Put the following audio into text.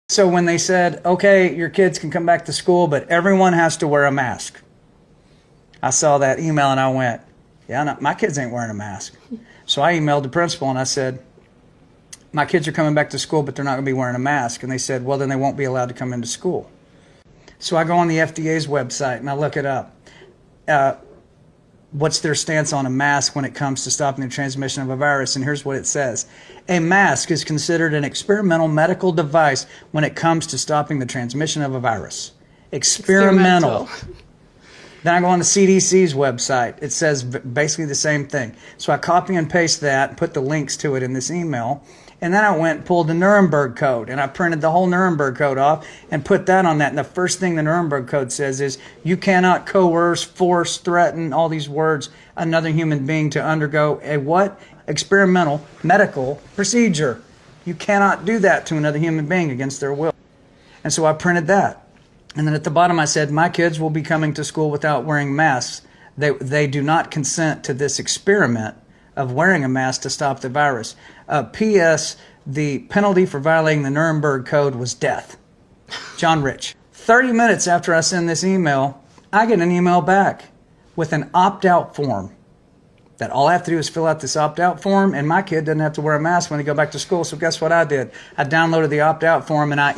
So when they said, okay, your kids can come back to school, but everyone has to wear a mask, I saw that email and I went, yeah, no, my kids ain't wearing a mask. So I emailed the principal and I said, my kids are coming back to school, but they're not going to be wearing a mask. And they said, well, then they won't be allowed to come into school. So I go on the FDA's website and I look it up. What's their stance on a mask when it comes to stopping the transmission of a virus? And here's what it says. A mask is considered an experimental medical device when it comes to stopping the transmission of a virus. Experimental. Then I go on the CDC's website. It says basically the same thing. So I copy and paste that and put the links to it in this email. And then I went and pulled the Nuremberg Code, and I printed the whole Nuremberg Code off and put that on that. And the first thing the Nuremberg Code says is you cannot coerce, force, threaten, all these words, another human being to undergo a what? Experimental medical procedure. You cannot do that to another human being against their will. And so I printed that. And then at the bottom I said, my kids will be coming to school without wearing masks. They do not consent to this experiment of wearing a mask to stop the virus. P.S. The penalty for violating the Nuremberg Code was death. John Rich. 30 minutes after I send this email, I get an email back with an opt-out form. That all I have to do is fill out this opt-out form, and my kid doesn't have to wear a mask when they go back to school. So guess what I did? I downloaded the opt-out form and I